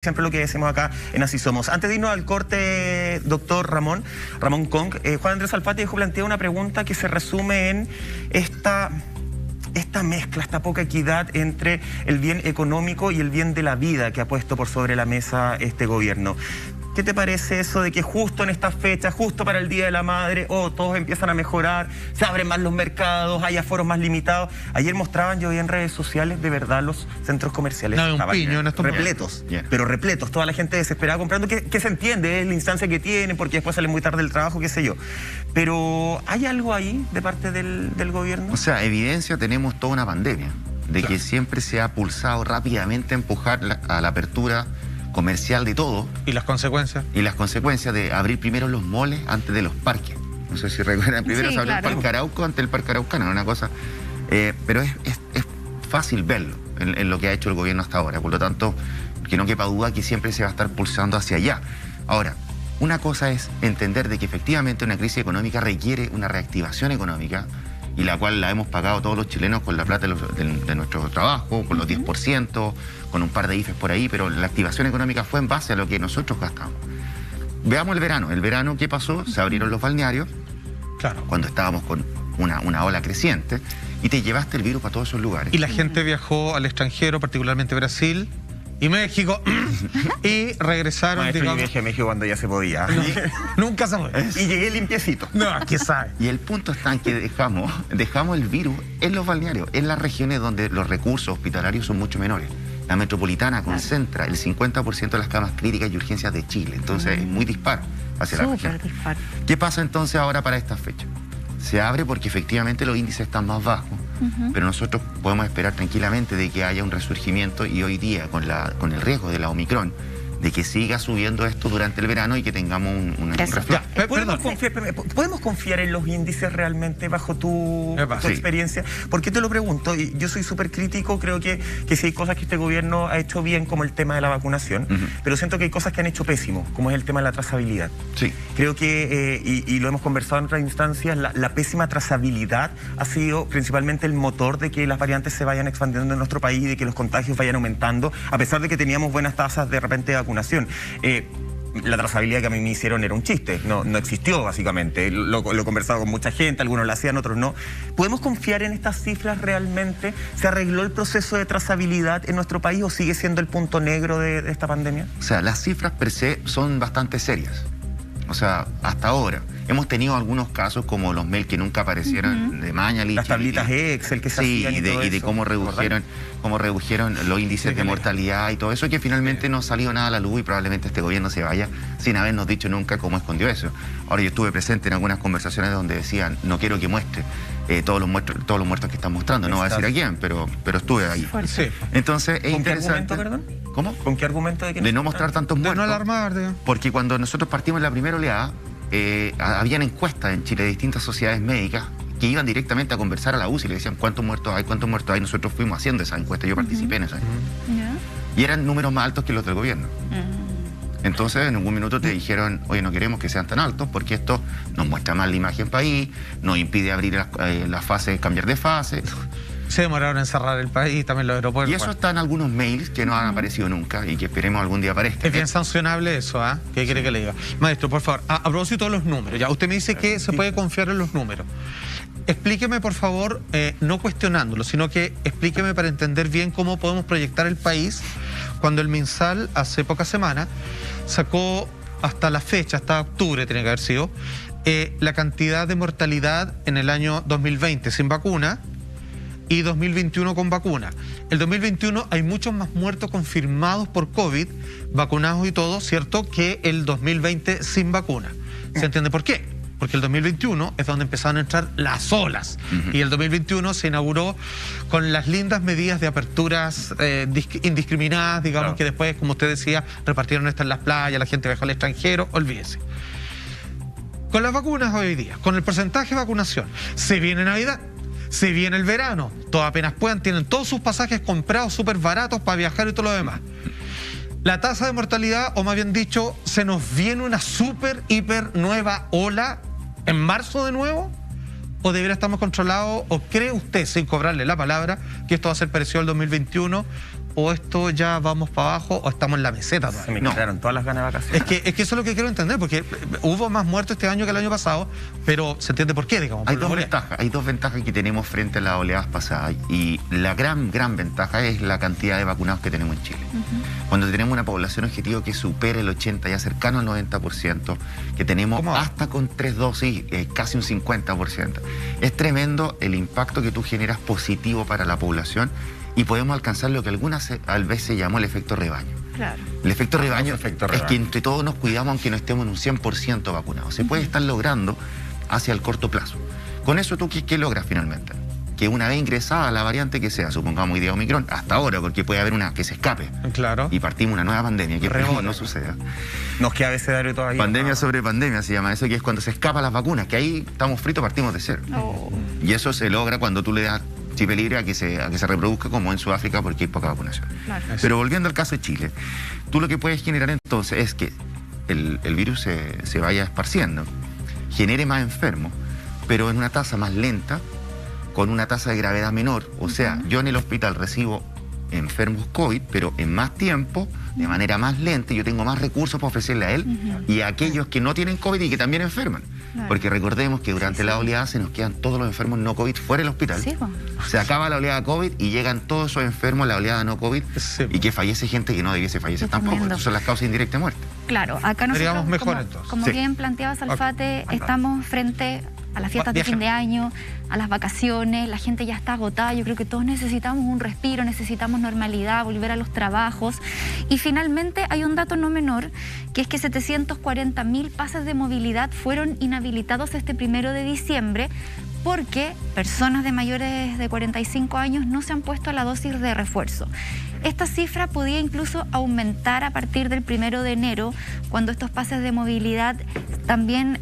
Siempre lo que decimos acá en Así Somos. Antes de irnos al corte, doctor Ramón Kong, Juan Andrés Alfate dejó planteada una pregunta que se resume en esta mezcla, esta poca equidad entre el bien económico y el bien de la vida que ha puesto por sobre la mesa este gobierno. ¿Qué te parece eso de que justo en esta fecha, justo para el Día de la Madre, todos empiezan a mejorar, se abren más los mercados, hay aforos más limitados? Ayer mostraban, yo vi en redes sociales, de verdad los centros comerciales estaban repletos, pero repletos, toda la gente desesperada comprando, que se entiende, es la instancia que tienen, porque después salen muy tarde del trabajo, qué sé yo. Pero, ¿hay algo ahí de parte del gobierno? O sea, evidencia tenemos toda una pandemia, de que siempre se ha pulsado rápidamente a empujar a la apertura comercial de todo. ¿Y las consecuencias? Y las consecuencias de abrir primero los moles antes de los parques. No sé si recuerdan, primero se abrió el Parque Arauco antes del Parque Araucano, era una cosa... pero es fácil verlo en lo que ha hecho el gobierno hasta ahora. Por lo tanto, que no quepa duda que siempre se va a estar pulsando hacia allá. Ahora, una cosa es entender de que efectivamente una crisis económica requiere una reactivación económica, y la cual la hemos pagado todos los chilenos con la plata de nuestro trabajo, con los 10%, con un par de IFES por ahí, pero la activación económica fue en base a lo que nosotros gastamos. Veamos el verano. El verano, ¿qué pasó? Se abrieron los balnearios, cuando estábamos con una ola creciente, y te llevaste el virus para todos esos lugares. Y la gente viajó al extranjero, particularmente Brasil y México, y regresaron, Maestro, digamos... Yo viajé a México cuando ya se podía. Nunca se fue. Y llegué limpiecito. No, ¿qué sabe? Y el punto está en que dejamos el virus en los balnearios, en las regiones donde los recursos hospitalarios son mucho menores. La metropolitana concentra el 50% de las camas críticas y urgencias de Chile. Entonces es muy disparo hacia la región. ¿Qué pasa entonces ahora para esta fecha? Se abre porque efectivamente los índices están más bajos, pero nosotros podemos esperar tranquilamente de que haya un resurgimiento, y hoy día con el riesgo de la Omicron, de que siga subiendo esto durante el verano y que tengamos un reflejo. ¿Podemos confiar en los índices realmente bajo tu experiencia? ¿Por qué te lo pregunto? Yo soy súper crítico, creo que sí hay cosas que este gobierno ha hecho bien, como el tema de la vacunación, pero siento que hay cosas que han hecho pésimo, como es el tema de la trazabilidad. Sí. Creo que, y lo hemos conversado en otras instancias, la pésima trazabilidad ha sido principalmente el motor de que las variantes se vayan expandiendo en nuestro país y de que los contagios vayan aumentando, a pesar de que teníamos buenas tasas de repente de vacunación. La trazabilidad que a mí me hicieron era un chiste, no existió básicamente. Lo he conversado con mucha gente, algunos lo hacían, otros no. ¿Podemos confiar en estas cifras realmente? ¿Se arregló el proceso de trazabilidad en nuestro país o sigue siendo el punto negro de esta pandemia? O sea, las cifras per se son bastante serias. O sea, hasta ahora hemos tenido algunos casos como los mails que nunca aparecieron de Mañalich, las tablitas Excel que se hacían y de cómo redujeron los índices de mortalidad y todo eso, que finalmente no ha salido nada a la luz, y probablemente este gobierno se vaya sin habernos dicho nunca cómo escondió eso. Ahora, yo estuve presente en algunas conversaciones donde decían, no quiero que muestre todos los muertos que están mostrando, no voy a decir a quién, pero estuve ahí. Entonces es interesante. ¿Con qué argumento, perdón? ¿Cómo? ¿Con qué argumento de no mostrar tantos muertos? De no alarmar, digamos. Porque cuando nosotros partimos en la primera oleada, habían encuestas en Chile de distintas sociedades médicas que iban directamente a conversar a la UCI y le decían cuántos muertos hay. Nosotros fuimos haciendo esa encuesta, yo participé en esa. Y eran números más altos que los del gobierno. Entonces en algún minuto te dijeron, oye, no queremos que sean tan altos porque esto nos muestra mal la imagen país, nos impide abrir las fases, cambiar de fase. Se demoraron en cerrar el país, también los aeropuertos. Y eso está en algunos mails que no han aparecido nunca y que esperemos algún día aparezcan. Es bien sancionable eso, ¿ah? ¿Qué quiere que le diga? Maestro, por favor, a propósito de los números, ya usted me dice que se puede confiar en los números. Explíqueme, por favor, no cuestionándolo, sino que explíqueme para entender bien cómo podemos proyectar el país cuando el MinSal hace pocas semanas sacó hasta la fecha, hasta octubre tiene que haber sido, la cantidad de mortalidad en el año 2020 sin vacuna y 2021 con vacuna. El 2021 hay muchos más muertos confirmados por COVID, vacunados y todo, ¿cierto?, que el 2020 sin vacuna. ¿Se entiende por qué? Porque el 2021 es donde empezaron a entrar las olas. Y el 2021 se inauguró con las lindas medidas de aperturas indiscriminadas, digamos, que después, como usted decía, repartieron esto en las playas, la gente viajó al extranjero, olvídese. Con las vacunas hoy día, con el porcentaje de vacunación, se viene Navidad, se viene el verano, todos apenas puedan, tienen todos sus pasajes comprados súper baratos para viajar y todo lo demás. La tasa de mortalidad, o más bien dicho, se nos viene una súper, hiper nueva ola en marzo de nuevo, o de verdad estamos controlados, o cree usted, sin cobrarle la palabra, que esto va a ser parecido al 2021, o esto ya vamos para abajo o estamos en la meseta todavía? Se me quitaron todas las ganas de vacaciones. Es que eso es lo que quiero entender, porque hubo más muertos este año que el año pasado, pero se entiende por qué, digamos. Hay dos ventajas que tenemos frente a las oleadas pasadas, y la gran ventaja es la cantidad de vacunados que tenemos en Chile. Cuando tenemos una población objetivo que supera el 80, ya cercano al 90%, que tenemos hasta con 3 dosis, casi un 50%. Es tremendo el impacto que tú generas positivo para la población, y podemos alcanzar lo que algunas veces se llamó el efecto rebaño. Claro. El efecto rebaño es que entre todos nos cuidamos aunque no estemos en un 100% vacunados. Se puede estar logrando hacia el corto plazo. Con eso, ¿tú qué logras finalmente? Que una vez ingresada la variante que sea, supongamos hoy día Omicron, hasta ahora, porque puede haber una que se escape. Claro. Y partimos una nueva pandemia, que no suceda. Nos queda abecedario todavía. Pandemia sobre pandemia se llama eso, que es cuando se escapan las vacunas, que ahí estamos fritos, partimos de cero. Y eso se logra cuando tú le das chip libre a que se reproduzca, como en Sudáfrica, porque hay poca vacunación. Claro. Pero volviendo al caso de Chile, tú lo que puedes generar entonces es que el virus se vaya esparciendo, genere más enfermos, pero en una tasa más lenta, con una tasa de gravedad menor. O sea, yo en el hospital recibo enfermos COVID, pero en más tiempo, de manera más lenta, y yo tengo más recursos para ofrecerle a él y a aquellos que no tienen COVID y que también enferman. Claro. Porque recordemos que durante la oleada se nos quedan todos los enfermos no COVID fuera del hospital. Sí, se acaba la oleada COVID y llegan todos esos enfermos a la oleada no COVID, y que fallece gente que no debiese fallecer tampoco. Estas son las causas indirectas de muerte. Claro, acá nosotros, mejor, como bien planteaba Salfate, estamos frente a las fiestas de fin de año, a las vacaciones, la gente ya está agotada, yo creo que todos necesitamos un respiro, necesitamos normalidad, volver a los trabajos, y finalmente hay un dato no menor, que es que 740.000 pases de movilidad fueron inhabilitados este 1 de diciembre, porque personas de mayores de 45 años no se han puesto la dosis de refuerzo. Esta cifra podía incluso aumentar a partir del 1 de enero, cuando estos pases de movilidad también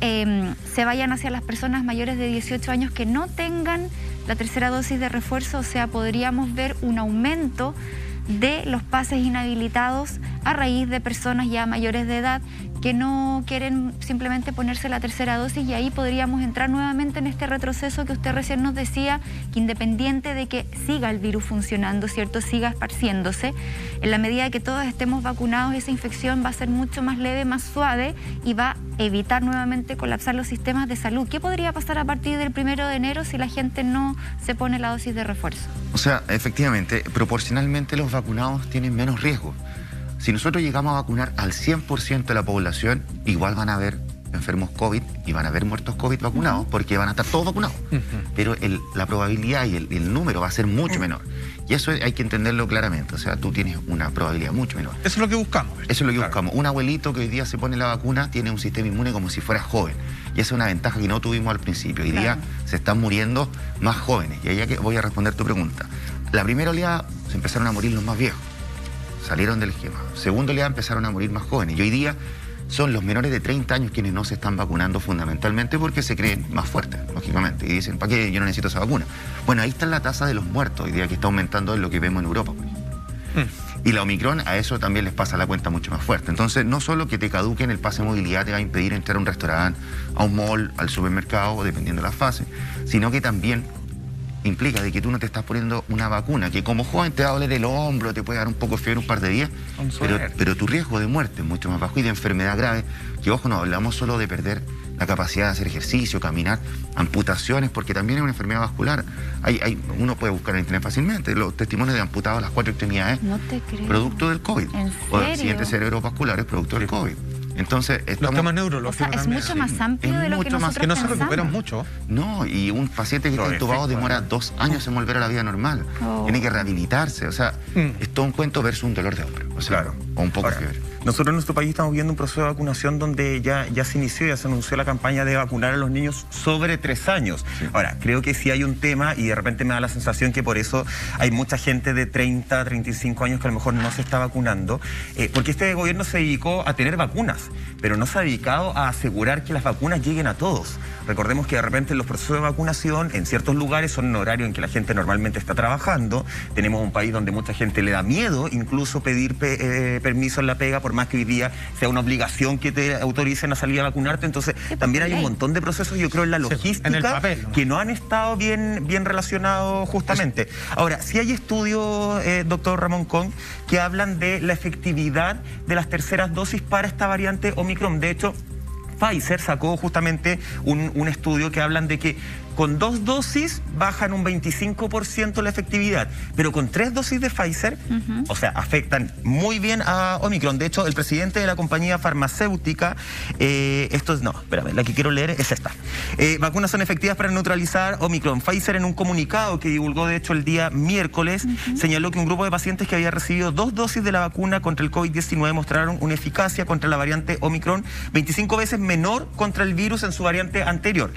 se vayan hacia las personas mayores de 18 años que no tengan la tercera dosis de refuerzo. O sea, podríamos ver un aumento de los pases inhabilitados a raíz de personas ya mayores de edad que no quieren simplemente ponerse la tercera dosis, y ahí podríamos entrar nuevamente en este retroceso que usted recién nos decía, que independiente de que siga el virus funcionando, ¿cierto?, siga esparciéndose, en la medida que todos estemos vacunados, esa infección va a ser mucho más leve, más suave, y va a evitar nuevamente colapsar los sistemas de salud. ¿Qué podría pasar a partir del 1 de enero si la gente no se pone la dosis de refuerzo? O sea, efectivamente, proporcionalmente los vacunados tienen menos riesgo. Si nosotros llegamos a vacunar al 100% de la población, igual van a haber enfermos COVID y van a haber muertos COVID vacunados, porque van a estar todos vacunados. Pero la probabilidad y el número va a ser mucho menor. Y eso hay que entenderlo claramente. O sea, tú tienes una probabilidad mucho menor. Eso es lo que buscamos. Eso es lo que buscamos. Un abuelito que hoy día se pone la vacuna tiene un sistema inmune como si fuera joven. Y esa es una ventaja que no tuvimos al principio. Hoy día se están muriendo más jóvenes. Y ahí que voy a responder tu pregunta. La primera oleada se empezaron a morir los más viejos. Salieron del esquema. Segunda oleada empezaron a morir más jóvenes. Y hoy día son los menores de 30 años quienes no se están vacunando, fundamentalmente porque se creen más fuertes, lógicamente. Y dicen, ¿para qué yo no necesito esa vacuna? Bueno, ahí está la tasa de los muertos hoy día, que está aumentando en lo que vemos en Europa. Y la Omicron, a eso también les pasa la cuenta mucho más fuerte. Entonces, no solo que te caduquen el pase de movilidad te va a impedir entrar a un restaurante, a un mall, al supermercado, dependiendo de la fase, sino que también implica de que tú no te estás poniendo una vacuna, que como joven te va a doler el hombro, te puede dar un poco de fiebre un par de días, pero tu riesgo de muerte es mucho más bajo, y de enfermedad grave, que ojo, no hablamos solo de perder la capacidad de hacer ejercicio, caminar, amputaciones, porque también es una enfermedad vascular. Uno puede buscar en internet fácilmente los testimonios de amputados a las 4 extremidades, no te creo, producto del COVID. ¿En o de serio? accidentes cerebrovasculares producto del COVID. Entonces, los temas neurológicos. O sea, es mucho más amplio de lo que nosotros que no se pensamos. recuperan mucho. No, y un paciente que está intubado demora 2 años en volver a la vida normal. Tiene que rehabilitarse. O sea, es todo un cuento versus un dolor de hombro. O sea, o un poco de fiebre. Nosotros en nuestro país estamos viendo un proceso de vacunación donde ya se inició, ya se anunció la campaña de vacunar a los niños sobre 3 años. Ahora, creo que sí hay un tema, y de repente me da la sensación que por eso hay mucha gente de 30, 35 años que a lo mejor no se está vacunando, porque este gobierno se dedicó a tener vacunas, pero no se ha dedicado a asegurar que las vacunas lleguen a todos. Recordemos que de repente los procesos de vacunación en ciertos lugares son en horario en que la gente normalmente está trabajando. Tenemos un país donde mucha gente le da miedo incluso pedir permiso en la pega, por más que hoy día sea una obligación que te autoricen a salir a vacunarte. Entonces, también hay un montón de procesos, yo creo, en la logística, en el papel, ¿no?, que no han estado bien relacionados justamente. Ahora, sí hay estudios, doctor Ramón Kong, que hablan de la efectividad de las terceras dosis para esta variante Omicron. De hecho, Pfizer sacó justamente un estudio que hablan de que con 2 dosis bajan un 25% la efectividad, pero con 3 dosis de Pfizer, o sea, afectan muy bien a Omicron. De hecho, el presidente de la compañía farmacéutica, la que quiero leer es esta. Vacunas son efectivas para neutralizar Omicron. Pfizer, en un comunicado que divulgó de hecho el día miércoles, señaló que un grupo de pacientes que había recibido 2 dosis de la vacuna contra el COVID-19 mostraron una eficacia contra la variante Omicron 25 veces menor contra el virus en su variante anterior.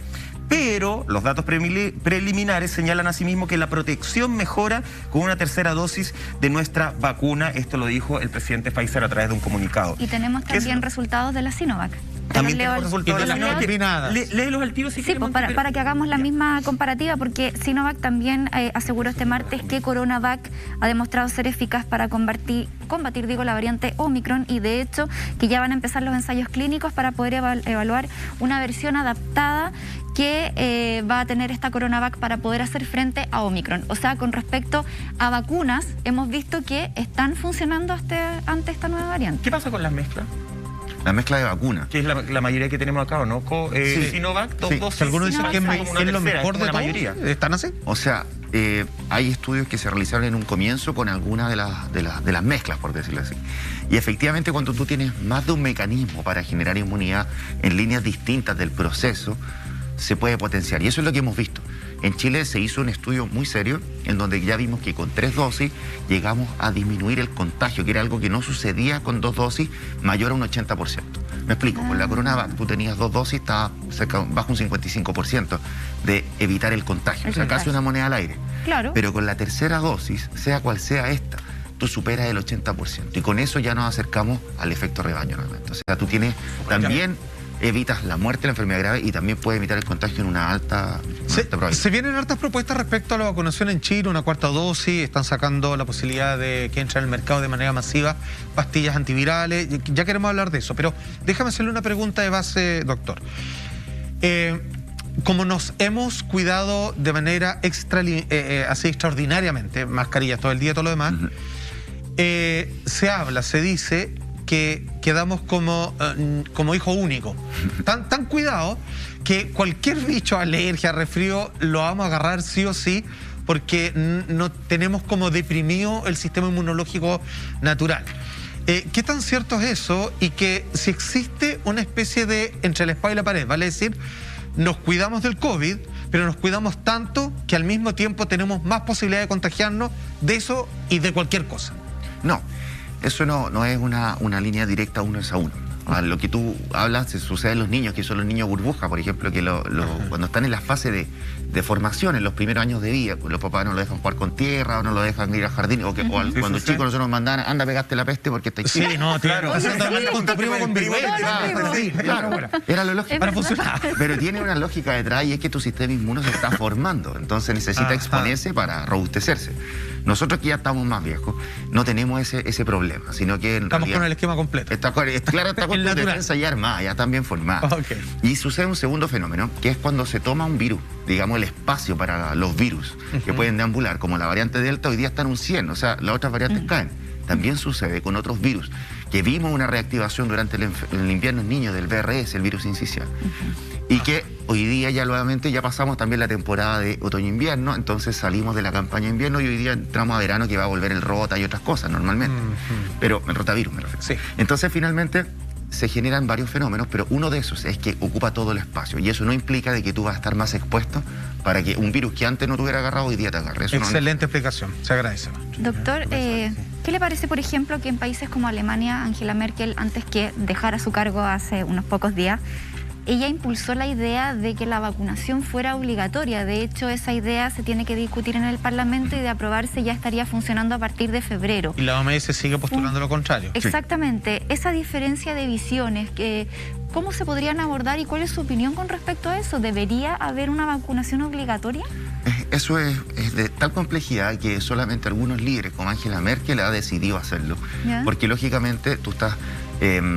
Pero los datos preliminares señalan asimismo que la protección mejora con una tercera dosis de nuestra vacuna. Esto lo dijo el presidente Pfizer a través de un comunicado. Y tenemos también resultados de la Sinovac. También tenemos resultados de la Sinovac. Léelos al tiro si sí, pues para que hagamos la misma comparativa, porque Sinovac también aseguró este martes que CoronaVac ha demostrado ser eficaz para combatir la variante Omicron, y de hecho que ya van a empezar los ensayos clínicos para poder evaluar una versión adaptada que va a tener esta CoronaVac para poder hacer frente a Omicron. O sea, con respecto a vacunas, hemos visto que están funcionando ante esta nueva variante. ¿Qué pasa con las mezclas? La mezcla de vacunas. Que es la mayoría que tenemos acá, ¿o no? Sinovac, 2 dosis. Algunos dicen que es lo mejor de la mayoría. ¿Están así? O sea, hay estudios que se realizaron en un comienzo con algunas de las mezclas, por decirlo así. Y efectivamente, cuando tú tienes más de un mecanismo para generar inmunidad en líneas distintas del proceso, se puede potenciar. Y eso es lo que hemos visto. En Chile se hizo un estudio muy serio en donde ya vimos que con 3 dosis llegamos a disminuir el contagio, que era algo que no sucedía con 2 dosis, mayor a un 80%. Me explico, con la CoronaVac tú tenías 2 dosis, estaba bajo un 55% de evitar el contagio, o sea, casi una moneda al aire. Claro. Pero con la tercera dosis, sea cual sea esta, tú superas el 80%, y con eso ya nos acercamos al efecto rebaño realmente. O sea, tú tienes también... evitas la muerte, la enfermedad grave, y también puedes evitar el contagio en una alta probabilidad. Se vienen hartas propuestas respecto a la vacunación en Chile, una 4ª dosis, están sacando la posibilidad de que entren al mercado de manera masiva pastillas antivirales. Ya queremos hablar de eso, pero déjame hacerle una pregunta de base, doctor. Como nos hemos cuidado de manera así extraordinariamente, mascarillas todo el día, todo lo demás, se dice que quedamos como hijo único. Tan cuidado que cualquier bicho, alergia, resfrío, lo vamos a agarrar sí o sí, porque no tenemos como deprimido el sistema inmunológico natural. ¿Qué tan cierto es eso? Y que si existe una especie de entre la espada y la pared, vale decir, nos cuidamos del COVID, pero nos cuidamos tanto que al mismo tiempo tenemos más posibilidad de contagiarnos de eso y de cualquier cosa. No. Eso no es una línea directa uno es a uno. Lo que tú hablas se sucede en los niños, que son los niños burbuja, por ejemplo, que cuando están en la fase de formación, en los primeros años de vida, pues los papás no lo dejan jugar con tierra, o no lo dejan ir al jardín, cuando chicos nosotros nos mandaban, anda, pegaste la peste porque está chico. Sí, no, claro. Con tu primo con Claro, era lo lógico. Para funcionar. Pero tiene una lógica detrás, y es que tu sistema inmune se está formando, entonces necesita exponerse para robustecerse. Nosotros que ya estamos más viejos, no tenemos ese problema, sino que en estamos realidad, con el esquema completo. Está con tu defensa ya armada, ya también formada. Okay. Y sucede un segundo fenómeno, que es cuando se toma un virus, digamos el espacio para los virus que pueden deambular, como la variante Delta, hoy día está en un 100, o sea, las otras variantes caen. También sucede con otros virus, que vimos una reactivación durante el invierno en niños del VRS, el virus sincicial. Y que hoy día ya nuevamente ya pasamos también la temporada de otoño-invierno, entonces salimos de la campaña de invierno y hoy día entramos a verano, que va a volver el rota y otras cosas normalmente. Pero el rotavirus me refiero. Sí. Entonces finalmente se generan varios fenómenos, pero uno de esos es que ocupa todo el espacio, y eso no implica de que tú vas a estar más expuesto para que un virus que antes no te hubiera agarrado hoy día te agarre. Eso excelente explicación, se agradece. Doctor, ¿qué le parece, por ejemplo, que en países como Alemania, Angela Merkel, antes que dejara su cargo hace unos pocos días, ella impulsó la idea de que la vacunación fuera obligatoria. De hecho, esa idea se tiene que discutir en el Parlamento y de aprobarse ya estaría funcionando a partir de febrero. Y la OMS sigue postulando lo contrario. Exactamente. Sí. Esa diferencia de visiones, ¿cómo se podrían abordar y cuál es su opinión con respecto a eso? ¿Debería haber una vacunación obligatoria? Eso es de tal complejidad que solamente algunos líderes, como Angela Merkel, ha decidido hacerlo. ¿Ya? Porque lógicamente tú estás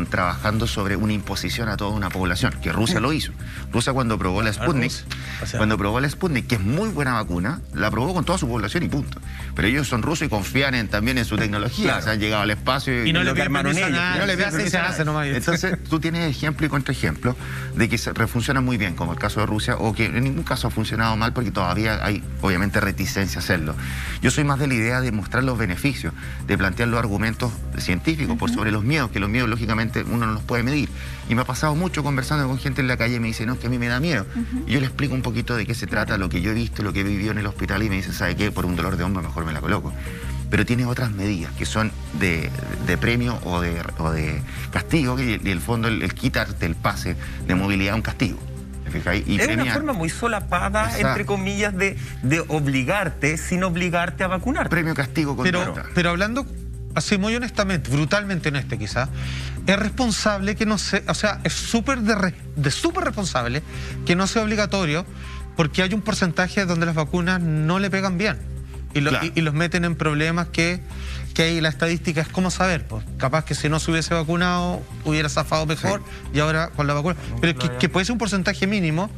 trabajando sobre una imposición a toda una población, que Rusia lo hizo. Rusia cuando probó la Sputnik, que es muy buena vacuna, la probó con toda su población y punto. Pero ellos son rusos y confían también en su tecnología, claro. O sea, han llegado al espacio y no le armaron ellos. No le Entonces tú tienes ejemplo y contraejemplo de que funcionan muy bien, como el caso de Rusia, o que en ningún caso ha funcionado mal porque todavía hay obviamente reticencia a hacerlo. Yo soy más de la idea de mostrar los beneficios, de plantear los argumentos científicos por sobre los miedos, que los miedos lógicamente uno no los puede medir. Y me ha pasado mucho conversando con gente en la calle y me dice, no, es que a mí me da miedo. Y yo le explico un poquito de qué se trata, lo que yo he visto, lo que he vivido en el hospital y me dice, ¿sabe qué? Por un dolor de hombro mejor me la coloco. Pero tiene otras medidas que son de premio o de castigo, y en el fondo el quitarte el pase de movilidad es un castigo. Y es una forma muy solapada, exacto, entre comillas, de obligarte sin obligarte a vacunarte. Premio, castigo, conducta. Pero hablando así muy honestamente, brutalmente honesto quizás, es responsable que no sea, o sea, es súper responsable que no sea obligatorio, porque hay un porcentaje donde las vacunas no le pegan bien y los meten en problemas que ahí la estadística es como saber, pues capaz que si no se hubiese vacunado hubiera zafado mejor, sí, y ahora con la vacuna, pero que puede ser un porcentaje mínimo,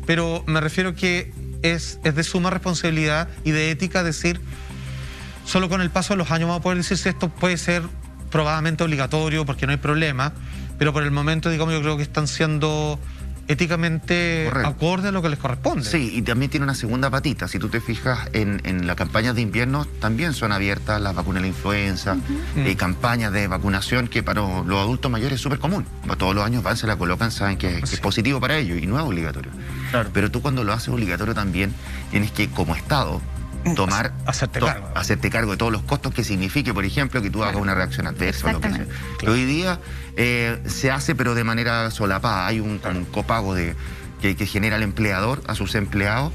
pero me refiero que es de suma responsabilidad y de ética decir, solo con el paso de los años vamos a poder decir si esto puede ser probadamente obligatorio porque no hay problema, pero por el momento, digamos, yo creo que están siendo éticamente acorde a lo que les corresponde. Sí, y también tiene una segunda patita. Si tú te fijas en las campañas de invierno, también son abiertas las vacunas de la influenza, campañas de vacunación que para los adultos mayores es súper común. Todos los años van, se la colocan, saben que es positivo para ellos y no es obligatorio. Claro. Pero tú cuando lo haces obligatorio también tienes que, como Estado, hacerte cargo de todos los costos que signifique, por ejemplo, que tú hagas una reacción adversa o lo que sea. Claro. Hoy día se hace, pero de manera solapada. Hay un copago que genera el empleador a sus empleados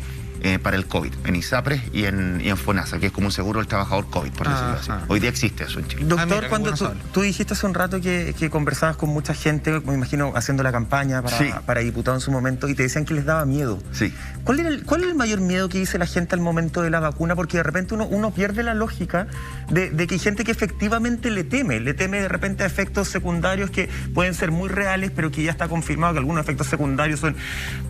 para el COVID, en ISAPRES y en FONASA, que es como un seguro del trabajador COVID, por decirlo así. Hoy día existe eso en Chile. Doctor, cuando tú dijiste hace un rato que conversabas con mucha gente, me imagino haciendo la campaña para diputado en su momento, y te decían que les daba miedo. Sí. ¿Cuál era el mayor miedo que dice la gente al momento de la vacuna? Porque de repente uno pierde la lógica de que hay gente que efectivamente le teme de repente a efectos secundarios que pueden ser muy reales, pero que ya está confirmado que algunos efectos secundarios son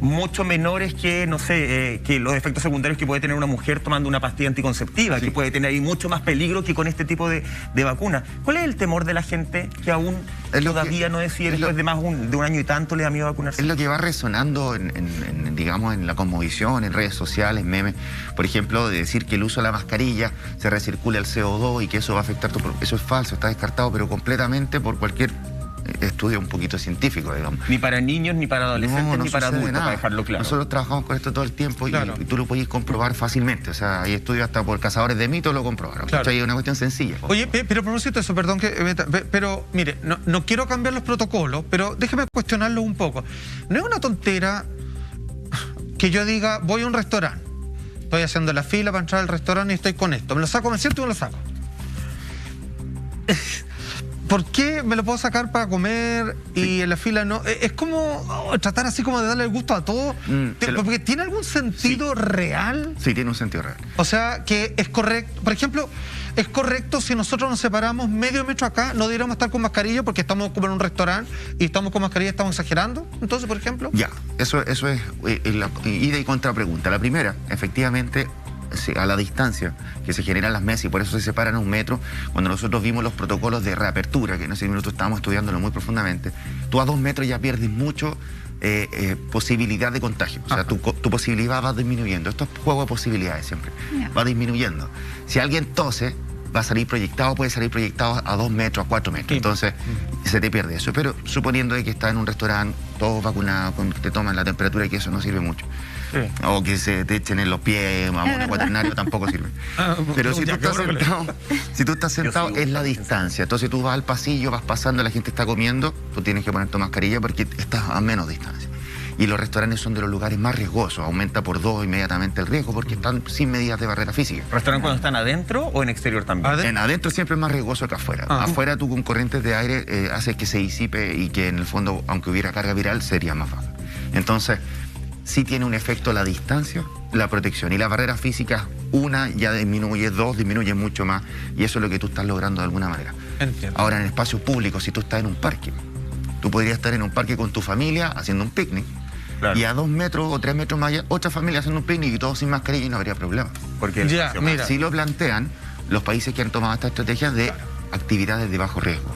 mucho menores que, no sé, que los efectos secundarios que puede tener una mujer tomando una pastilla anticonceptiva, que puede tener ahí mucho más peligro que con este tipo de vacuna. ¿Cuál es el temor de la gente que aún todavía no decide, después de más de un año y tanto, le da miedo vacunarse? Es lo que va resonando digamos, en la cosmovisión, en redes sociales, memes, por ejemplo, de decir que el uso de la mascarilla se recircula el CO2 y que eso va a afectar eso es falso, está descartado, pero completamente por cualquier estudio un poquito científico, digamos. Ni para niños, ni para adolescentes, ni para adultos, para dejarlo claro. Nosotros trabajamos con esto todo el tiempo y tú lo podés comprobar fácilmente. O sea, hay estudios hasta por cazadores de mitos lo comprobaron. Claro. Es una cuestión sencilla. Oye, pero a propósito de eso, perdón pero mire, no quiero cambiar los protocolos, pero déjeme cuestionarlo un poco. No es una tontera que yo diga, voy a un restaurante, estoy haciendo la fila para entrar al restaurante y estoy con esto. ¿Me lo saco, me siento y me lo saco? ¿Por qué me lo puedo sacar para comer y en la fila no? Es como tratar así como de darle el gusto a todo. Porque ¿tiene algún sentido real? Sí, tiene un sentido real. O sea, que es correcto. Por ejemplo, ¿es correcto si nosotros nos separamos medio metro acá, no deberíamos estar con mascarilla porque estamos como en un restaurante y estamos con mascarilla, estamos exagerando? Entonces, por ejemplo. Ya, eso es la ida y contrapregunta. La primera, efectivamente, a la distancia que se generan las mesas y por eso se separan a un metro. Cuando nosotros vimos los protocolos de reapertura, que en ese minuto estábamos estudiándolo muy profundamente, tú a 2 metros ya pierdes mucho posibilidad de contagio. O sea, tu posibilidad va disminuyendo. Esto es juego de posibilidades siempre. Va disminuyendo. Si alguien tose, va a salir proyectado, puede salir proyectado a 2 metros, a 4 metros. Entonces, se te pierde eso. Pero suponiendo de que estás en un restaurante, todos vacunados, te toman la temperatura y que eso no sirve mucho. O que se te echen en los pies, a un cuaternario, tampoco sirve. Pero si tú estás sentado, es la distancia. Entonces tú vas al pasillo, vas pasando, la gente está comiendo, tú tienes que poner tu mascarilla porque estás a menos distancia. Y los restaurantes son de los lugares más riesgosos, aumenta por 2 inmediatamente el riesgo porque están sin medidas de barrera física. ¿Restaurantes cuando están adentro o en exterior también? En adentro siempre es más riesgoso que afuera. Afuera tú con corrientes de aire haces que se disipe y que en el fondo, aunque hubiera carga viral, sería más baja. Entonces, sí tiene un efecto la distancia, la protección. Y la barrera física, una ya disminuye, 2 disminuye mucho más. Y eso es lo que tú estás logrando de alguna manera. Entiendo. Ahora, en espacios públicos, si tú estás en un parque, tú podrías estar en un parque con tu familia haciendo un picnic. Claro. Y a 2 metros o 3 metros más allá, otra familia haciendo un picnic y todos sin mascarilla y no habría problema. Porque ya, mira. Así lo plantean los países que han tomado esta estrategia de actividades de bajo riesgo.